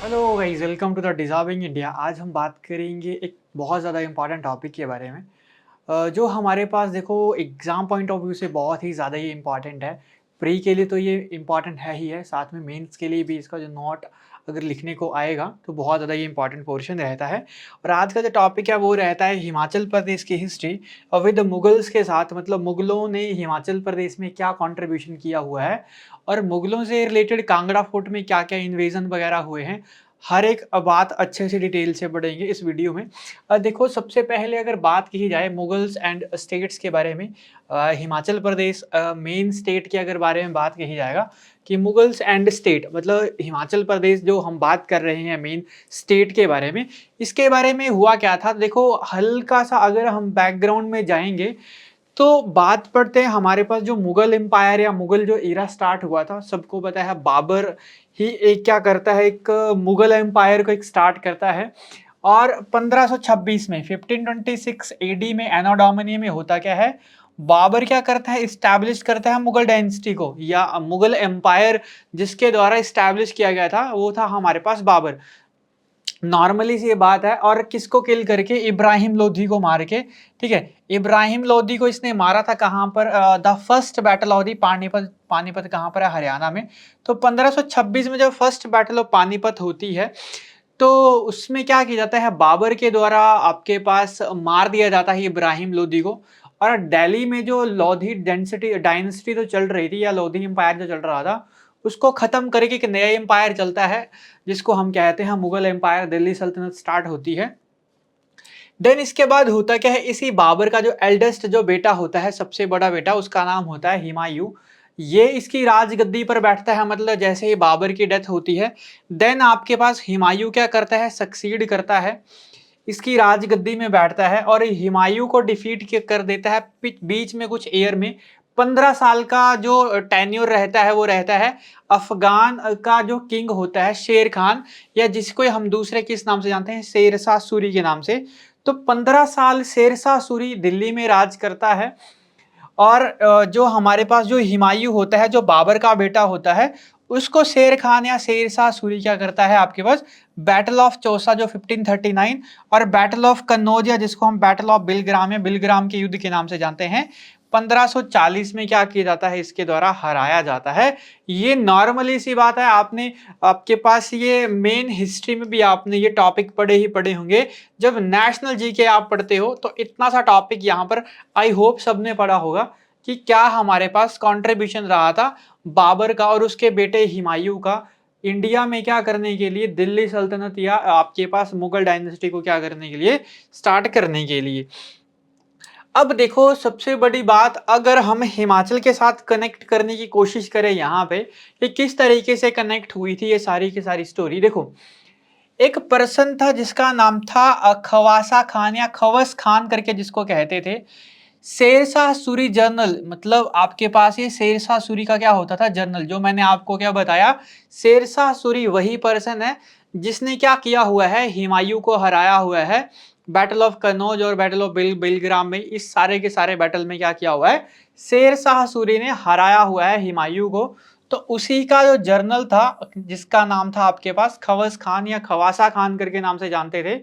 Hello guys, welcome to the deserving India. आज हम बात करेंगे एक बहुत ज़्यादा इम्पोर्टेंट टॉपिक के बारे में, जो हमारे पास देखो एग्ज़ाम पॉइंट ऑफ व्यू से बहुत ही ज़्यादा ये इम्पोर्टेंट है। प्री के लिए तो ये इम्पोर्टेंट है ही है, साथ में मेंस के लिए भी इसका जो नोट अगर लिखने को आएगा तो बहुत ज़्यादा ये इम्पोर्टेंट पोर्शन रहता है। और आज का जो टॉपिक है वो रहता है हिमाचल प्रदेश की हिस्ट्री और विद मुगल्स के साथ, मतलब मुगलों ने हिमाचल प्रदेश में क्या कंट्रीब्यूशन किया हुआ है और मुगलों से रिलेटेड कांगड़ा फोर्ट में क्या-क्या इन्वेजन वगैरह हुए हैं। हर एक बात अच्छे से डिटेल से पढ़ेंगे इस वीडियो में। देखो, सबसे पहले अगर बात की जाए मुगल्स एंड स्टेट्स के बारे में, हिमाचल प्रदेश मेन स्टेट के अगर बारे में बात कही जाएगा कि मुगल्स एंड स्टेट, मतलब हिमाचल प्रदेश जो हम बात कर रहे हैं मेन स्टेट के बारे में, इसके बारे में हुआ क्या था। देखो, हल्का सा अगर हम बैकग्राउंड में जाएंगे तो बात पढ़ते हैं। हमारे पास जो मुगल एम्पायर या मुगल जो एरा स्टार्ट हुआ था, सबको पता है बाबर ही एक क्या करता है, एक मुगल एम्पायर को एक स्टार्ट करता है। और 1526 में 1526 एडी में एनो डोमिनी में होता क्या है, बाबर क्या करता है, इस्टेब्लिश करता है मुगल डायनेस्टी को या मुगल एम्पायर। जिसके द्वारा इस्टेब्लिश किया गया था वो था हमारे पास बाबर। नॉर्मली सी ये बात है, और किसको किल करके, इब्राहिम लोधी को मार के। ठीक है, इब्राहिम लोधी को इसने मारा था कहाँ पर, the first battle of the Panipat. Panipat कहाँ पर है, हरियाणा में। तो 1526 में जब फर्स्ट बैटल ऑफ पानीपत होती है तो उसमें क्या किया जाता है, बाबर के द्वारा आपके पास मार दिया जाता है इब्राहिम लोधी को। और दिल्ली में जो लोधी डेंसिटी डायनेस्टी तो चल रही थी या लोधी एम्पायर जो चल रहा था, उसको खत्म करके एक नया एम्पायर चलता है जिसको हम कहते हैं मुगल एम्पायर। दिल्ली सल्तनत स्टार्ट होती है। देन इसके बाद होता क्या है, इसी बाबर का जो एल्डेस्ट जो बेटा होता है, सबसे बड़ा बेटा, उसका नाम होता है हुमायूं। ये इसकी राजगद्दी पर बैठता है, मतलब जैसे ही बाबर की डेथ होती है देन आपके पास हुमायूं क्या करता है, सक्सीड करता है, इसकी राजगद्दी में बैठता है और हुमायूं को डिफीट कर देता है बीच में कुछ ईयर में। 15 साल का जो टेन्योर रहता है वो रहता है अफगान का जो किंग होता है शेर खान, या जिसको हम दूसरे किस नाम से जानते हैं, शेरशाह सूरी के नाम से। तो 15 साल शेरशाह सूरी दिल्ली में राज करता है। और जो हमारे पास जो हुमायूं होता है, जो बाबर का बेटा होता है, उसको शेर खान या शेरशाह सूरी क्या करता है आपके पास, बैटल ऑफ चौसा जो 1539 और बैटल ऑफ कन्नौज या जिसको हम बैटल ऑफ बिलग्राम या बिलग्राम के युद्ध के नाम से जानते हैं, 1540 में क्या किया जाता है, इसके द्वारा हराया जाता है। ये नॉर्मली सी बात है, आपने आपके पास ये मेन हिस्ट्री में भी आपने ये टॉपिक पढ़े ही पढ़े होंगे। जब नेशनल जीके आप पढ़ते हो तो इतना सा टॉपिक यहाँ पर आई होप सबने पढ़ा होगा कि क्या हमारे पास कंट्रीब्यूशन रहा था बाबर का और उसके बेटे हुमायूं का इंडिया में क्या करने के लिए, दिल्ली सल्तनत या आपके पास मुगल डायनेस्टी को क्या करने के लिए, स्टार्ट करने के लिए। अब देखो, सबसे बड़ी बात अगर हम हिमाचल के साथ कनेक्ट करने की कोशिश करें यहाँ पे कि किस तरीके से कनेक्ट हुई थी ये सारी की सारी स्टोरी। देखो, एक पर्सन था जिसका नाम था खवासा खान या खवस खान करके जिसको कहते थे। शेरशाह सूरी जर्नल, मतलब आपके पास ये शेरशाह सूरी का क्या होता था, जर्नल। जो मैंने आपको क्या बताया, शेरशाह सूरी वही पर्सन है जिसने क्या किया हुआ है, हुमायूं को हराया हुआ है बैटल ऑफ कन्नौज और बैटल ऑफ बिलग्राम में। इस सारे के सारे बैटल में क्या किया हुआ है, शेरशाह सूरी ने हराया हुआ है हुमायूं को। तो उसी का जो जर्नल था जिसका नाम था आपके पास खवस खान या खवासा खान करके नाम से जानते थे,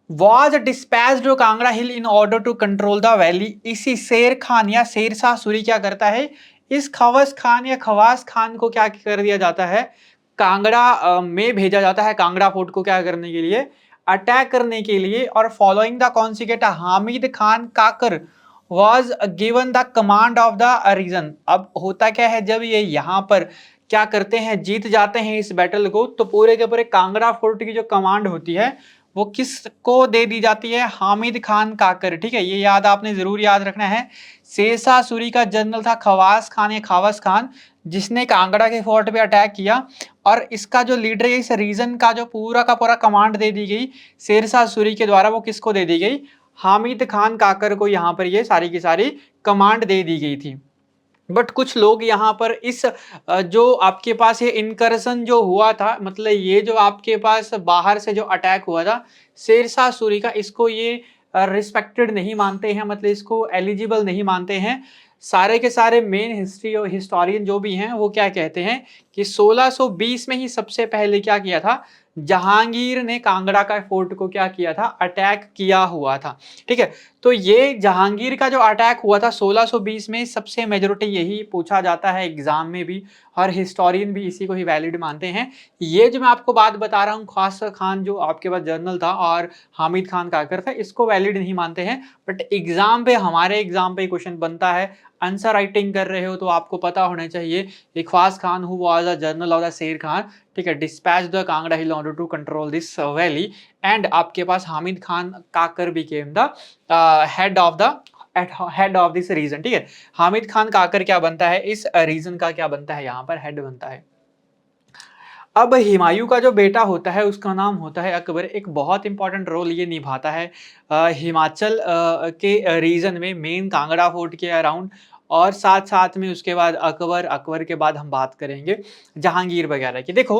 was dispatched to Kangra hill in order to control the valley. इसी शेर खान या शेरशाह सूरी क्या करता है, इस खवस खान या खवास खान को क्या कर दिया जाता है, कांगड़ा में भेजा जाता है, कांगड़ा फोर्ट को क्या करने के लिए, अटैक करने के लिए। और following the consequent Hamid Khan Kakar was given the command of the region. अब होता क्या है, जब ये यहाँ पर क्या करते हैं, जीत जाते हैं इस बैटल को, तो पूरे के पूरे कांगड़ा फोर्ट की जो कमांड होती है वो किसको दे दी जाती है, हामिद खान काकर। ठीक है, ये याद आपने जरूर याद रखना है। शेरशाह सूरी का जनरल था खवास खान या खावस खान, जिसने कांगड़ा के फोर्ट पे अटैक किया। और इसका जो लीडर है, इस रीजन का जो पूरा का पूरा कमांड दे दी गई शेरशाह सूरी के द्वारा, वो किसको दे दी गई, हामिद खान काकर को यहाँ पर ये सारी की सारी कमांड दे दी गई थी। बट कुछ लोग यहाँ पर इस जो आपके पास ये इनकर्सन जो हुआ था, मतलब ये जो आपके पास बाहर से जो अटैक हुआ था शेरशाह सूरी का, इसको ये रिस्पेक्टेड नहीं मानते हैं, मतलब इसको एलिजिबल नहीं मानते हैं। सारे के सारे मेन हिस्ट्री और हिस्टोरियन जो भी हैं वो क्या कहते हैं कि 1620 में ही सबसे पहले क्या किया था, जहांगीर ने कांगड़ा का फोर्ट को क्या किया था, अटैक किया हुआ था। ठीक है, तो ये जहांगीर का जो अटैक हुआ था 1620 में, सबसे मेजोरिटी यही पूछा जाता है एग्जाम में भी, और हिस्टोरियन भी इसी को ही वैलिड मानते हैं। ये जो मैं आपको बात बता रहा हूँ, खास खान जो आपके पास जर्नल था और हामिद खान काकर था, इसको वैलिड नहीं मानते हैं, बट एग्जाम पे, हमारे एग्जाम पे क्वेश्चन बनता है, आंसर राइटिंग कर रहे हो तो आपको पता होना चाहिए Ikhwas Khan who was a general of the Sher Khan, ठीक है, dispatch the Kangra hill order to control this valley, and आपके पास Hamid Khan Kakar became the head of the head of this region. ठीक है, हामिद खान काकर क्या बनता है, इस रीजन का क्या बनता है, यहाँ पर हेड बनता है। अब हुमायूं का जो बेटा होता है उसका नाम होता है अकबर, एक बहुत इंपॉर्टेंट रोल ये निभाता है हिमाचल के रीजन में, मेन कांगड़ा फोर्ट के अराउंड, और साथ साथ में उसके बाद अकबर, अकबर के बाद हम बात करेंगे जहांगीर वगैरह की। देखो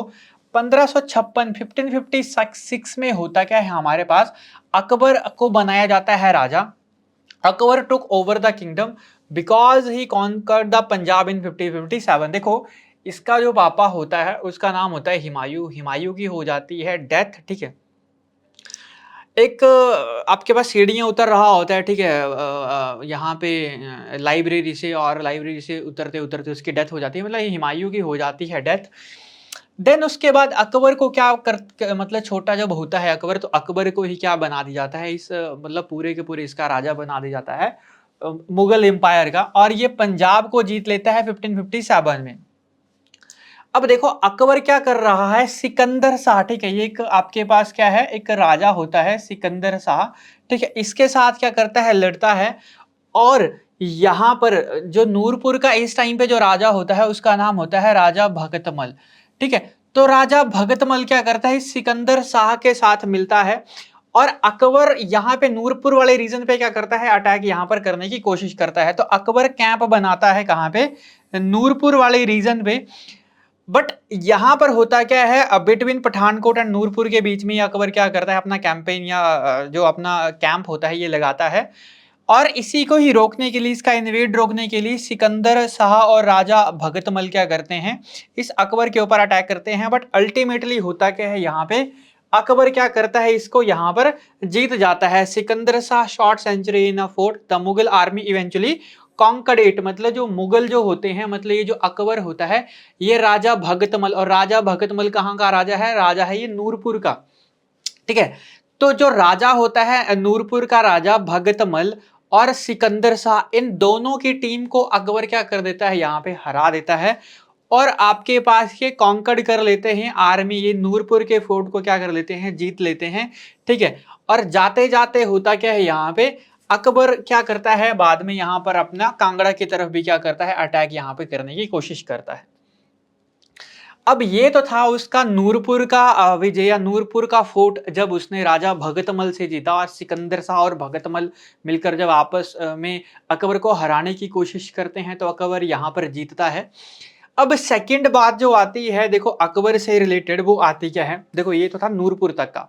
1556 1556 में होता क्या है हमारे पास, अकबर को बनाया जाता है राजा। Akbar took over the kingdom because he conquered the Punjab in 1557। देखो इसका जो पापा होता है उसका नाम होता है हुमायूं, हुमायूं की हो जाती है डेथ। ठीक है, एक आपके पास सीढ़ियाँ उतर रहा होता है, ठीक है, यहाँ पे लाइब्रेरी से, और लाइब्रेरी से उतरते उतरते उसकी डेथ हो जाती है, मतलब हुमायूं की हो जाती है डेथ। देन उसके बाद अकबर को क्या मतलब छोटा जब होता है अकबर, तो अकबर को ही क्या बना दिया जाता है, इस मतलब पूरे के पूरे इसका राजा बना दिया जाता है मुगल एम्पायर का, और ये पंजाब को जीत लेता है 1557 में। अब देखो अकबर क्या कर रहा है, सिकंदर शाह, ठीक है, ये एक आपके पास क्या है, एक राजा होता है सिकंदर शाह, ठीक है, इसके साथ क्या करता है, लड़ता है। और यहाँ पर जो नूरपुर का इस टाइम पे जो राजा होता है उसका नाम होता है राजा भगतमल। ठीक है, तो राजा भगतमल क्या करता है, सिकंदर शाह के साथ मिलता है, और अकबर यहाँ पे नूरपुर वाले रीजन पे क्या करता है, अटैक यहाँ पर करने की कोशिश करता है। तो अकबर कैंप बनाता है कहाँ पे, नूरपुर वाले रीजन पे। बट यहां पर होता क्या है, बिटवीन पठानकोट एंड नूरपुर के बीच में अकबर क्या करता है, अपना कैंपेन या जो अपना कैंप होता है ये लगाता है। और इसी को ही रोकने के लिए, इसका इन्वेड रोकने के लिए सिकंदर शाह और राजा भगतमल क्या करते हैं, इस अकबर के ऊपर अटैक करते हैं। बट अल्टीमेटली होता क्या है, यहाँ पे अकबर क्या करता है, इसको यहाँ पर जीत जाता है। Sikandar Shah sought sanctuary in a fort, the Mughal army eventually conquered it. मतलब जो मुगल जो होते हैं, मतलब ये जो अकबर होता है, ये राजा भगतमल, और राजा भगतमल कहाँ का राजा है, राजा है ये नूरपुर का। ठीक है, तो जो राजा होता है नूरपुर का राजा भगतमल और सिकंदर शाह, इन दोनों की टीम को अकबर क्या कर देता है, यहाँ पे हरा देता है, और आपके पास ये कॉन्कर्ड कर लेते हैं आर्मी, ये नूरपुर के फोर्ट को क्या कर लेते हैं, जीत लेते हैं। ठीक है, और जाते जाते होता क्या है, यहाँ पे अकबर क्या करता है, बाद में यहाँ पर अपना कांगड़ा की तरफ भी क्या करता है, अटैक यहाँ पे करने की कोशिश करता है। अब ये तो था उसका नूरपुर का विजय, या नूरपुर का फोर्ट जब उसने राजा भगतमल से जीता, और सिकंदर शाह और भगतमल मिलकर जब आपस में अकबर को हराने की कोशिश करते हैं, तो अकबर यहाँ पर जीतता है। अब सेकंड बात जो आती है, देखो अकबर से रिलेटेड, वो आती क्या है, देखो ये तो था नूरपुर तक का।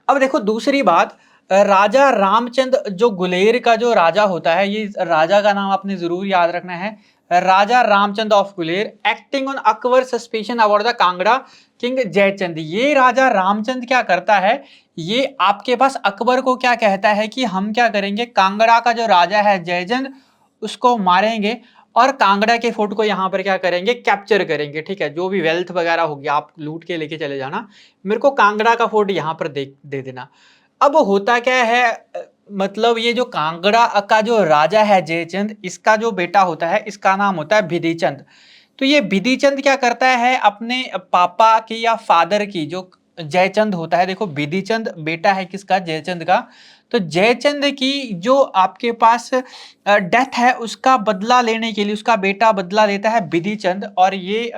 अब देखो दूसरी बात, राजा रामचंद जो गुलेर का जो राजा होता है, ये राजा का नाम आपने जरूर याद रखना है, Raja Ramchand of Guler, acting on Akbar suspicion about the Kangra king Jaichand. ये राजा रामचंद क्या करता है, ये आपके पास अकबर को क्या कहता है कि हम क्या करेंगे, कांगड़ा का जो राजा है जयचंद, उसको मारेंगे, और कांगड़ा के फोर्ट को यहाँ पर क्या करेंगे, कैप्चर करेंगे। ठीक है, जो भी वेल्थ वगैरह होगी आप लूट के लेके चले जाना, मेरे को कांगड़ा का फोर्ट यहाँ पर दे देना। अब होता क्या है, मतलब ये जो कांगड़ा का जो राजा है जयचंद, इसका जो बेटा होता है इसका नाम होता है बिधिचंद। तो ये बिधिचंद क्या करता है, अपने पापा की या फादर की, जो जयचंद होता है, देखो बिधिचंद बेटा है किसका, जयचंद का, तो जयचंद की जो आपके पास डेथ है उसका बदला लेने के लिए उसका बेटा बदला लेता है बिधिचंद, और ये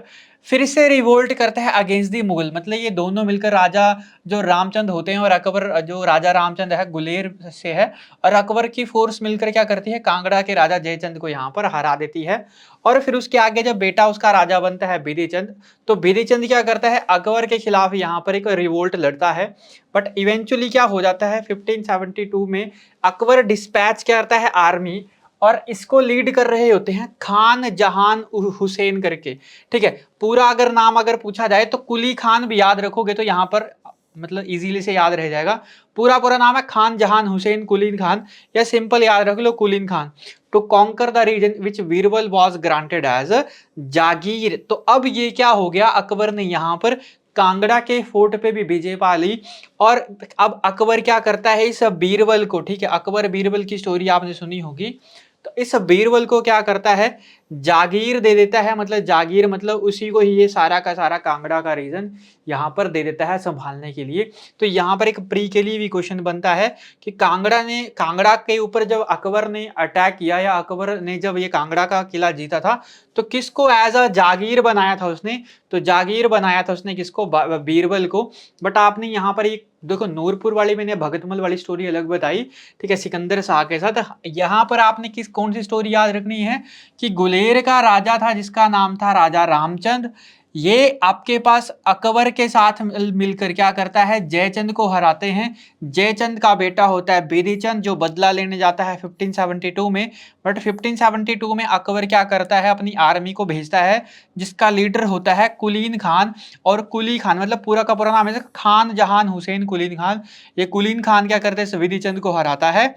फिर से रिवोल्ट करता है अगेंस्ट दी मुगल। मतलब ये दोनों मिलकर, राजा जो रामचंद होते हैं और अकबर जो राजा रामचंद है गुलेर से है, और अकबर की फोर्स मिलकर क्या करती है, कांगड़ा के राजा जयचंद को यहाँ पर हरा देती है। और फिर उसके आगे जब बेटा उसका राजा बनता है बिधिचंद, तो बिधिचंद क्या करता है, अकबर के खिलाफ यहाँ पर एक रिवोल्ट लड़ता है। बट इवेंचुअली क्या हो जाता है, 1572 में अकबर डिस्पैच करता है आर्मी, और इसको लीड कर रहे होते हैं खान जहान हुसैन करके। ठीक है, पूरा अगर नाम अगर पूछा जाए तो कुली खान भी याद रखोगे तो यहाँ पर मतलब इजीली से याद रह जाएगा। पूरा पूरा नाम है खान जहान हुसैन कुलीन खान, या सिंपल याद रख लो Kulin Khan. To conquer the region which Birbal was granted as jagir. तो अब ये क्या हो गया, अकबर ने यहाँ पर कांगड़ा के फोर्ट पे भी विजय पा ली। और अब अकबर क्या करता है, इस बीरबल को, ठीक है, अकबर बीरबल की स्टोरी आपने सुनी होगी, तो इस बीरबल को क्या करता है, जागीर दे देता है। मतलब जागीर मतलब उसी को ही ये सारा का सारा कांगड़ा का रीजन यहाँ पर दे देता है संभालने के लिए। तो यहाँ पर एक प्री के लिए भी क्वेश्चन बनता है कि कांगड़ा के ऊपर जब अकबर ने अटैक किया, या अकबर ने जब ये कांगड़ा का किला जीता था, तो किसको एज अ जागीर बनाया था उसने, तो जागीर बनाया था उसने किसको, बीरबल को। बट आपने यहाँ पर एक देखो, नूरपुर वाली मैंने भगतमल वाली स्टोरी अलग बताई, ठीक है, सिकंदर शाह के साथ। यहाँ पर आपने कौन सी स्टोरी याद रखनी है कि गुलेर का राजा था जिसका नाम था राजा रामचंद। ये आपके पास अकबर के साथ मिलकर क्या करता है, जयचंद को हराते हैं। जयचंद का बेटा होता है बिधिचंद, जो बदला लेने जाता है 1572 में। बट 1572 में अकबर क्या करता है, अपनी आर्मी को भेजता है जिसका लीडर होता है कुलीन खान। और कुली खान मतलब पूरा का पूरा नाम है खान जहान हुसैन कुलीन खान। ये कुलीन खान क्या करते हैं, बिधिचंद को हराता है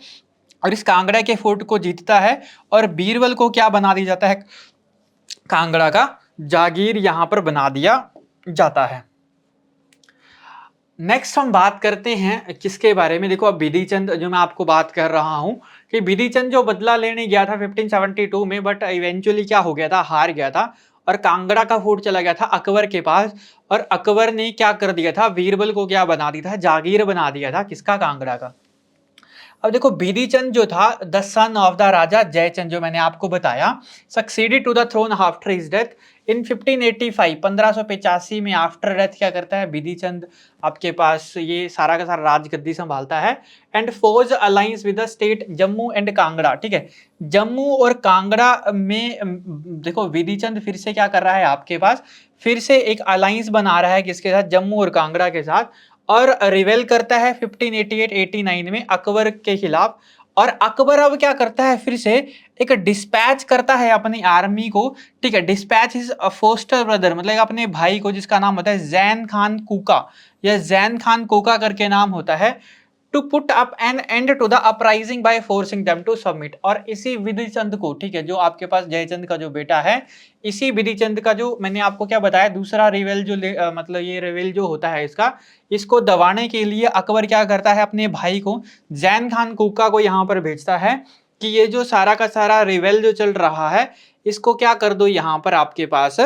और इस कांगड़ा के फोर्ट को जीतता है। और बीरबल को क्या बना दिया जाता है, कांगड़ा का जागीर यहां पर बना दिया जाता है। नेक्स्ट हम बात करते हैं किसके बारे में, देखो अब बिधिचंद जो मैं आपको बात कर रहा हूं कि बिधिचंद जो बदला लेने गया था 1572 में, बट इवेंचुअली क्या हो गया था, हार गया था और कांगड़ा का फोर्ट चला गया था अकबर के पास। और अकबर ने क्या कर दिया था, बीरबल को क्या बना दिया था, जागीर बना दिया था किसका, कांगड़ा का। अब देखो बिधिचंद जो था the son of the raja Jaichand, जो मैंने आपको बताया, succeeded to the throne after his death in 1585, 1585 में आफ्टर डेथ क्या करता है बिधिचंद, आपके पास ये सारा का सारा राजगद्दी संभालता है। And forge alliance with the state Jammu and Kangra, ठीक है, जम्मू और कांगड़ा में देखो बिधिचंद फिर से क्या कर रहा है, आपके पास फिर से एक अलायंस बना रहा है किसके साथ, जम्मू और कांगड़ा के साथ। और रिवेल करता है 1588-89 में अकबर के खिलाफ। और अकबर अब क्या करता है, फिर से एक डिस्पैच करता है अपनी आर्मी को, ठीक है, डिस्पैच इज फोस्टर ब्रदर मतलब अपने भाई को जिसका नाम होता है जैन खान कुका, या जैन खान कोका करके नाम होता है, to put up an end to the uprising by forcing them to submit. और इसी विधिचंद को, ठीक है, जो आपके पास जयचंद का जो बेटा है, इसी विधिचंद का जो मैंने आपको क्या बताया दूसरा रिवेल जो मतलब ये रिवेल जो होता है इसका, इसको दबाने के लिए अकबर क्या करता है, अपने भाई को जैन खान कुका को यहाँ पर भेजता है कि ये जो सारा का सारा रिवेल जो चल रहा है इसको क्या कर दो, यहाँ पर आपके पास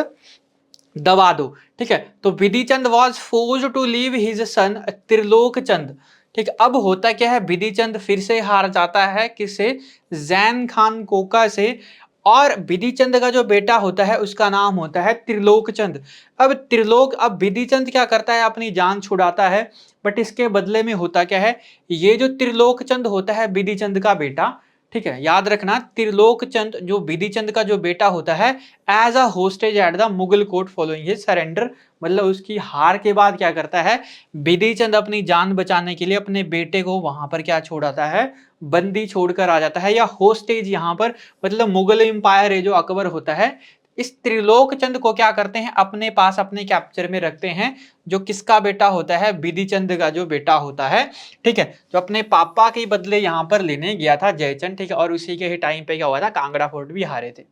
दबा दो। ठीक है, तो Vidhichand was forced to leave his son Trilok Chand. ठीक, अब होता क्या है, विधिचंद फिर से हार जाता है किससे, जैन खान कोका से। और विधिचंद का जो बेटा होता है उसका नाम होता है त्रिलोक चंद। अब विधिचंद क्या करता है, अपनी जान छुड़ाता है। बट इसके बदले में होता क्या है, ये जो त्रिलोक चंद होता है विधिचंद का बेटा, ठीक है, याद रखना त्रिलोक चंद जो विधिचंद का जो बेटा होता है, as a hostage at the Mughal court following his surrender, मतलब उसकी हार के बाद क्या करता है, विधिचंद अपनी जान बचाने के लिए अपने बेटे को वहां पर क्या छोड़ाता है, बंदी छोड़कर आ जाता है, या होस्टेज यहाँ पर मतलब मुगल एम्पायर है जो अकबर होता है, इस त्रिलोक चंद को क्या करते हैं, अपने पास अपने कैप्चर में रखते हैं, जो किसका बेटा होता है, विधिचंद का जो बेटा होता है। ठीक है, जो अपने पापा के बदले यहाँ पर लेने गया था जयचंद, ठीक है, और उसी के ही टाइम पे क्या हुआ था, कांगड़ा फोर्ट भी हारे थे।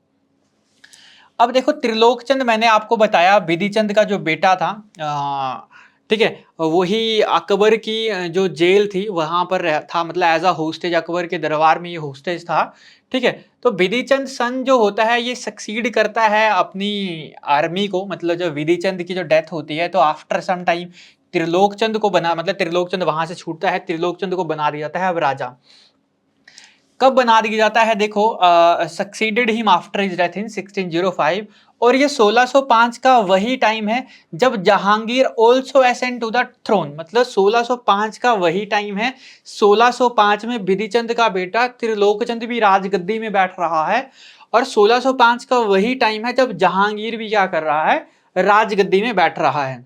अब देखो त्रिलोकचंद मैंने आपको बताया विधिचंद का जो बेटा था, ठीक है, वही अकबर की जो जेल थी वहां पर था, मतलब एज अ होस्टेज अकबर के दरबार में ये होस्टेज था। ठीक है, तो विधिचंद सन जो होता है ये सक्सीड करता है अपनी आर्मी को, मतलब जब विधिचंद की जो डेथ होती है तो आफ्टर सम टाइम त्रिलोकचंद को बना, मतलब त्रिलोकचंद वहां से छूटता है, त्रिलोकचंद को बना दिया जाता है अब राजा। कब बना दिया जाता है, देखो succeeded him after his death in 1605। और ये 1605 का वही टाइम है जब Jahangir also ascend to the throne, मतलब 1605 का वही टाइम है, 1605 में विधिचंद का बेटा त्रिलोकचंद भी राजगद्दी में बैठ रहा है। और 1605 का वही टाइम है जब जहांगीर भी क्या कर रहा है, राजगद्दी में बैठ रहा है।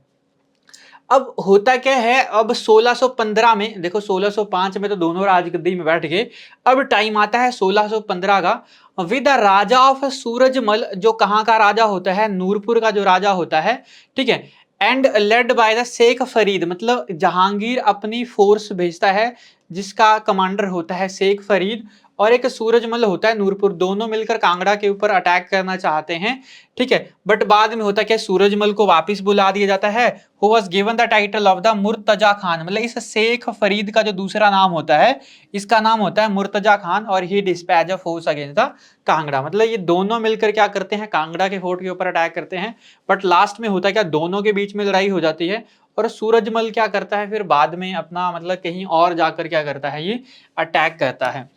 अब होता क्या है, अब 1615 में देखो, 1605 में तो दोनों राजगद्दी में बैठ गए, अब टाइम आता है 1615 का, with the Raja of Surajmal, जो कहाँ का राजा होता है, नूरपुर का जो राजा होता है, ठीक है, and led by the Sheikh Farid, मतलब जहांगीर अपनी फोर्स भेजता है जिसका कमांडर होता है शेख फरीद, और एक सूरजमल होता है नूरपुर, दोनों मिलकर कांगड़ा के ऊपर अटैक करना चाहते हैं, ठीक है। बट बाद में होता क्या, सूरजमल को वापस बुला दिया जाता है, who was given the title of the Murtaza Khan, मतलब इस शेख फरीद का जो दूसरा नाम होता है, इसका नाम होता है मुर्तजा खान, और he dispatch a force against the Kangra, मतलब ये दोनों मिलकर क्या करते हैं, कांगड़ा के फोर्ट के ऊपर अटैक करते हैं। बट लास्ट में होता क्या, दोनों के बीच में लड़ाई हो जाती है, और सूरजमल क्या करता है फिर बाद में अपना मतलब कहीं और जाकर क्या करता है, ये अटैक करता है।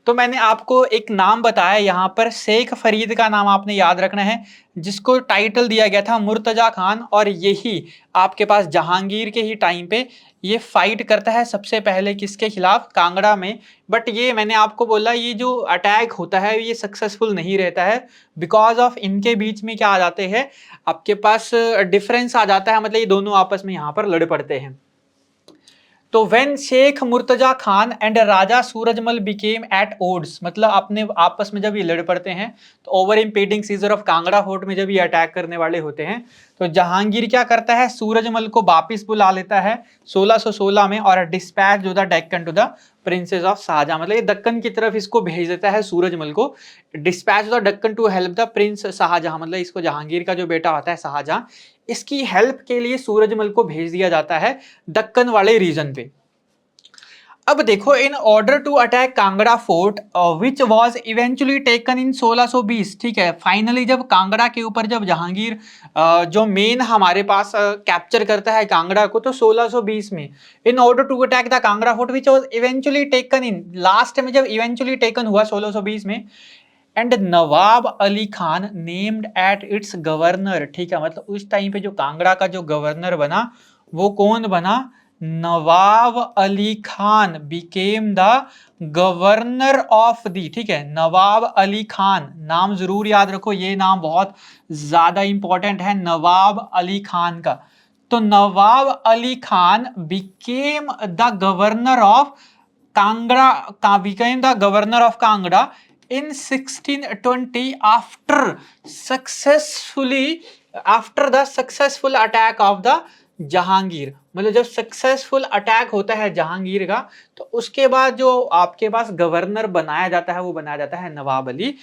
तो मैंने आपको एक नाम बताया यहाँ पर, शेख फरीद का नाम आपने याद रखना है, जिसको टाइटल दिया गया था मुर्तजा खान, और यही आपके पास जहांगीर के ही टाइम पे ये फाइट करता है सबसे पहले किसके खिलाफ, कांगड़ा में। बट ये मैंने आपको बोला, ये जो अटैक होता है ये सक्सेसफुल नहीं रहता है, बिकॉज ऑफ इनके बीच में क्या आ जाते हैं, आपके पास डिफरेंस आ जाता है, मतलब ये दोनों आपस में यहाँ पर लड़ पड़ते हैं। तो when Sheikh Murtaza Khan and raja Surajmal became at odds, मतलब अपने आपस में जब ये लड़ पड़ते हैं, तो over impeding seizure of Kangra fort में जब ये अटैक करने वाले होते हैं, तो जहांगीर क्या करता है, सूरजमल को वापिस बुला लेता है 1616 में, और dispatch to the Deccan to the princes of Shahjahan, मतलब ये दक्कन की तरफ इसको भेज देता है सूरजमल को, dispatch the Deccan to help the prince Shahjahan, मतलब इसको जहांगीर का जो बेटा होता है शाहजहां, इसकी हेल्प के लिए सूरजमल को भेज दिया जाता है दक्कन वाले रीजन पे। अब देखो, in order to attack Kangra fort which was eventually taken in 1620, ठीक है, फाइनली जब कांगड़ा के ऊपर जब जहांगीर जो मेन हमारे पास कैप्चर करता है कांगड़ा को, तो 1620 में, in order to attack the Kangra fort which was eventually taken in, last में जब इवेंचुअली टेकन हुआ 1620 में, and Nawab Ali Khan named at its governor, ठीक है, मतलब उस टाइम पे जो कांगड़ा का जो गवर्नर बना वो कौन बना, Nawab Ali Khan became the governor of the, ठीक है, नवाब अली खान, नाम जरूर याद रखो, ये नाम बहुत ज्यादा इंपॉर्टेंट है नवाब अली खान का। तो Nawab Ali Khan became the governor of Kangra, became the governor of Kangra in 1620 after the successful attack of the Jahangir, मतलब जब सक्सेसफुल अटैक होता है जहांगीर का, तो उसके बाद जो आपके पास गवर्नर बनाया जाता है वो बनाया जाता है नवाब अली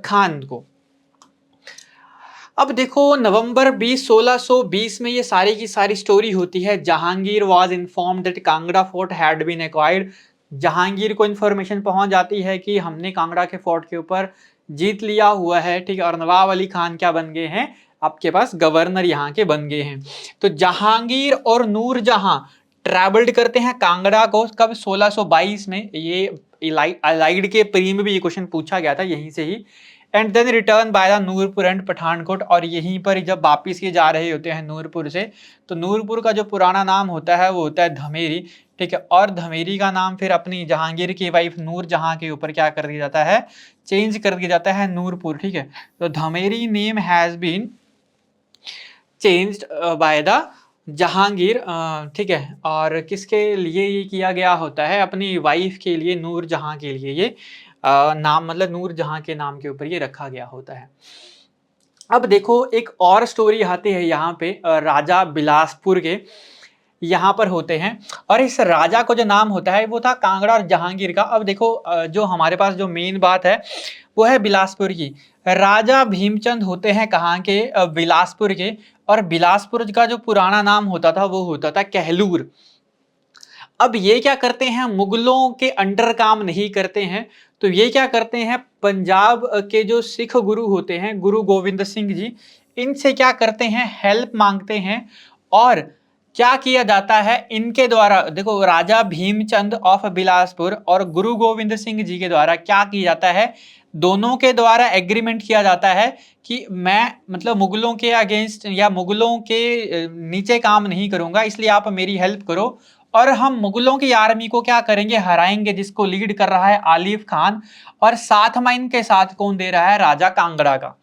खान को। अब देखो, नवंबर 20 1620 में ये सारी की सारी स्टोरी होती है। Jahangir was informed that Kangra fort had been acquired, Jahangir को इन्फॉर्मेशन पहुंच जाती है कि हमने कांगड़ा के फोर्ट के ऊपर जीत लिया हुआ है, ठीक है, और नवाब अली खान क्या बन गए हैं, आपके पास गवर्नर यहाँ के बन गए हैं। तो जहांगीर और नूरजहां ट्रैवल्ड करते हैं कांगड़ा को, कब, 1622 में। ये अलाइड के प्री में भी ये क्वेश्चन पूछा गया था यहीं से ही। And then return by the Nurpur and Pathankot, और यहीं पर जब वापिस ये जा रहे होते हैं नूरपुर से, तो नूरपुर का जो पुराना नाम होता है वो होता है धमेरी, ठीक है, और धमेरी का नाम फिर अपनी जहांगीर की वाइफ नूरजहां के ऊपर क्या कर दिया जाता है, चेंज कर दिया जाता है नूरपुर, ठीक है। तो Dhameri name has been changed by the Jahangir, ठीक है, और किसके लिए ये किया गया होता है, अपनी वाइफ के लिए, नूरजहां के लिए ये नाम, मतलब नूरजहां के नाम के ऊपर ये रखा गया होता है। अब देखो, एक और स्टोरी आती है यहाँ पे, राजा बिलासपुर के यहाँ पर होते हैं, और इस राजा को जो नाम होता है वो था कांगड़ा और जहांगीर का। अब देखो, जो हमारे पास जो मेन बात है वो है बिलासपुर की। राजा भीमचंद होते हैं कहाँ के, बिलासपुर के, और बिलासपुर का जो पुराना नाम होता था वो होता था कहलूर। अब ये क्या करते हैं, मुगलों के अंडर काम नहीं करते हैं, तो ये क्या करते हैं, पंजाब के जो सिख गुरु होते हैं, गुरु गोविंद सिंह जी, इनसे क्या करते हैं, हेल्प मांगते हैं, और क्या किया जाता है इनके द्वारा, देखो, राजा भीमचंद ऑफ बिलासपुर और गुरु गोविंद सिंह जी के द्वारा क्या किया जाता है, दोनों के द्वारा एग्रीमेंट किया जाता है कि मैं, मतलब मुगलों के अगेंस्ट या मुगलों के नीचे काम नहीं करूंगा, इसलिए आप मेरी हेल्प करो, और हम मुगलों की आर्मी को क्या करेंगे, हराएंगे, जिसको लीड कर रहा है आलिफ खान, और साथ में इनके साथ कौन दे रहा है, राजा कांगड़ा का।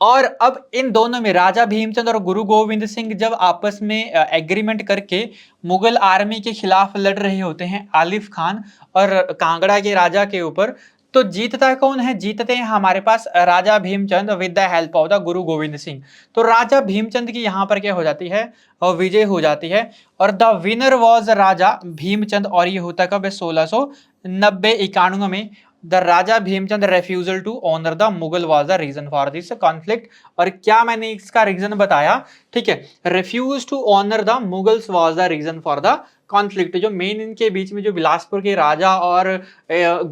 और अब इन दोनों में राजा भीमचंद और गुरु गोविंद सिंह जब आपस में एग्रीमेंट करके मुगल आर्मी के खिलाफ लड़ रहे होते हैं आलिफ खान और कांगड़ा के राजा के ऊपर, तो जीतता कौन है? जीतते हैं हमारे पास Raja Bhimchand with the help of the Guru Gobind Singh. तो राजा भीमचंद की यहाँ पर क्या हो जाती है? विजय हो जाती है और the winner was Raja Bhimchand. और ये होता कब? 1690-91 में। The Raja Bhimchand refusal to honour the Mughal was the reason for this conflict. और क्या मैंने इसका रीजन बताया? ठीक है, refuse to honour the Mughals was the reason for the conflict. जो मेन इनके बीच में जो बिलासपुर के राजा और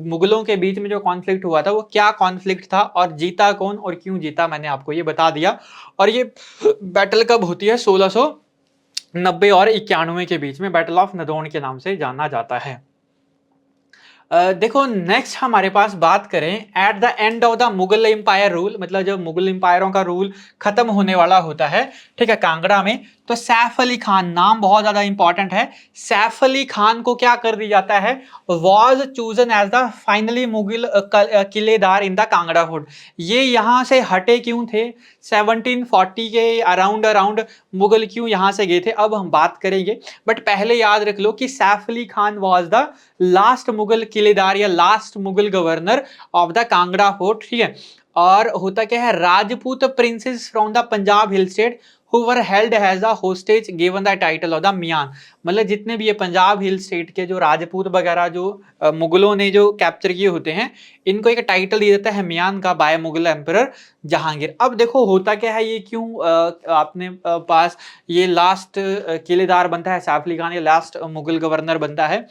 मुगलों के बीच में जो कॉन्फ्लिक्ट हुआ था वो क्या कॉन्फ्लिक्ट था और जीता कौन और क्यों जीता, मैंने आपको ये बता दिया। और ये बैटल कब होती है? 1690 और 91 के बीच में, बैटल ऑफ नदौन के नाम से जाना जाता है। देखो नेक्स्ट हमारे पास बात करें at the end of the Mughal empire rule, मतलब जब मुगल एम्पायरों का रूल खत्म होने वाला होता है, ठीक है, कांगड़ा में, तो सैफ अली खान, नाम बहुत ज्यादा इंपॉर्टेंट है, सैफ अली खान को क्या कर दिया जाता है? Was chosen as the finally Mughal qiledar in the Kangra fort. ये यहाँ से हटे क्यों थे? 1740 के अराउंड अराउंड मुगल क्यों यहाँ से गए थे, अब हम बात करेंगे। बट पहले याद रख लो कि Saif Ali Khan was the last Mughal qiledar या last Mughal governor of the Kangra fort, ठीक है। और होता क्या है? Rajput princes from the Punjab hill state who were held as a hostage given the title of the मियान। मतलब जितने भी ये पंजाब हिल स्टेट के जो राजपूत वगैरह जो मुगलों ने जो कैप्चर किए होते हैं, इनको एक टाइटल दिया जाता है मियान का बाय मुगल एम्परर जहांगीर। अब देखो होता क्या है, ये क्यों आपने पास ये लास्ट किलेदार बनता है सैफ अली खान, ये लास्ट मुगल गवर्नर बनता है।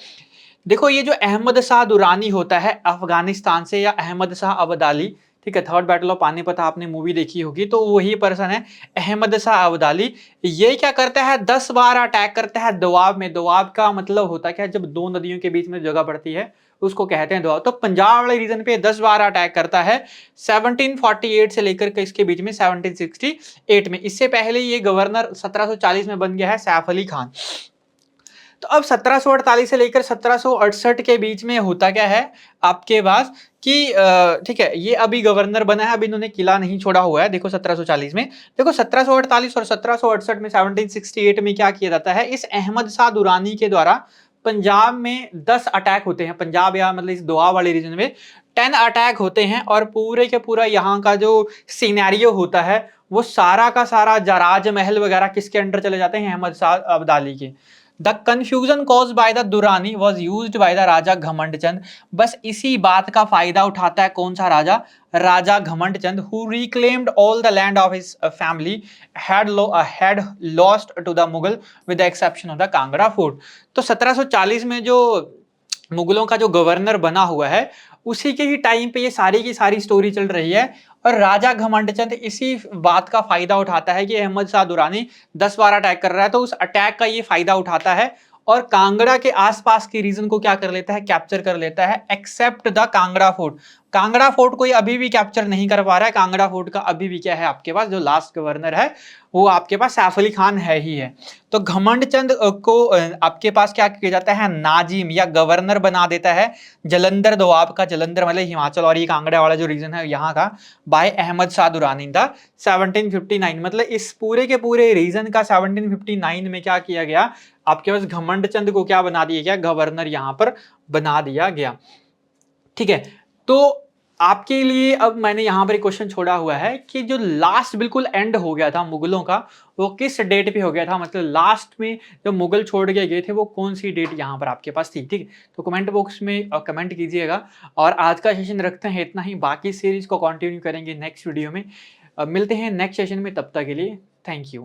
देखो ये जो अहमद शाह दुरानी होता है अफगानिस्तान से, या अहमद शाह अब्दाली, ठीक है, थर्ड बैटल ऑफ पानीपत आपने मूवी देखी होगी, तो वही पर्सन है अहमद शाह अब्दाली। ये क्या करता है? 10 बार अटैक करता है दोआब में। दोआब का मतलब होता क्या है? जब दो नदियों के बीच में जगह पड़ती है उसको कहते हैं दोआब। तो पंजाब वाले रीजन पे 10 बार अटैक करता है 1748 से लेकर के इसके बीच में 1768 में। इससे पहले ये गवर्नर 1740 में बन गया है सैफ अली खान। तो अब 1748 से लेकर 1768 के बीच में होता क्या है आपके पास कि ठीक है, ये अभी गवर्नर बना है, अभी इन्होंने किला नहीं छोड़ा हुआ है। देखो 1740 में, देखो 1748 और 1768 में 1768 में क्या किया जाता है? इस अहमद शाह दुरानी के द्वारा पंजाब में 10 अटैक होते हैं। पंजाब या मतलब इस दोआब वाले रीजन में 10 अटैक होते हैं और पूरे के पूरा यहाँ का जो सिनेरियो होता है वो सारा का सारा जराज महल वगैरह किसके अंडर चले जाते हैं? अहमद शाह अब्दाली के। The confusion cause by the Durrani was use by the Raja Ghamand Chand. बस इसी बात का फायदा उठाता है कौन सा राजा? Raja Ghamand Chand, who reclaimed all the land of his family had lost to the Mughal with the exception of the Kangra fort. तो 1740 में जो मुगलों का जो गवर्नर बना हुआ है उसी के ही टाइम पे ये सारी की सारी स्टोरी चल रही है। और राजा घमंड चंद इसी बात का फायदा उठाता है कि अहमद शाह दुरानी 10 बार अटैक कर रहा है, तो उस अटैक का ये फायदा उठाता है और कांगड़ा के आसपास के रीजन को क्या कर लेता है? कैप्चर कर लेता है, except the Kangra fort. Kangra fort कोई अभी भी कैप्चर नहीं कर पा रहा है। कांगड़ा फोर्ट का अभी भी क्या है आपके पास? जो लास्ट गवर्नर है वो आपके पास सैफ अली खान है ही है। तो घमंड चंद को आपके पास क्या किया जाता है? नाजिम या गवर्नर बना देता है जलंधर दोआब का। जलंधर मतलब हिमाचल और ये कांगड़ा वाला जो रीजन है यहाँ का, बाय अहमद शाह दुरानी द 1759। मतलब इस पूरे के पूरे रीजन का 1759 में क्या किया गया? आपके पास घमंड चंद को क्या बना दिया गया? गवर्नर यहाँ पर बना दिया गया, ठीक है। तो आपके लिए अब मैंने यहाँ पर एक क्वेश्चन छोड़ा हुआ है कि जो लास्ट बिल्कुल एंड हो गया था मुगलों का, वो किस डेट पे हो गया था? मतलब लास्ट में जो मुगल छोड़ के गए थे वो कौन सी डेट यहाँ पर आपके पास थी, ठीक है। तो कमेंट बॉक्स में कमेंट कीजिएगा। और आज का सेशन रखते हैं इतना ही, बाकी सीरीज को कंटिन्यू करेंगे नेक्स्ट वीडियो में। मिलते हैं नेक्स्ट सेशन में, तब तक के लिए थैंक यू।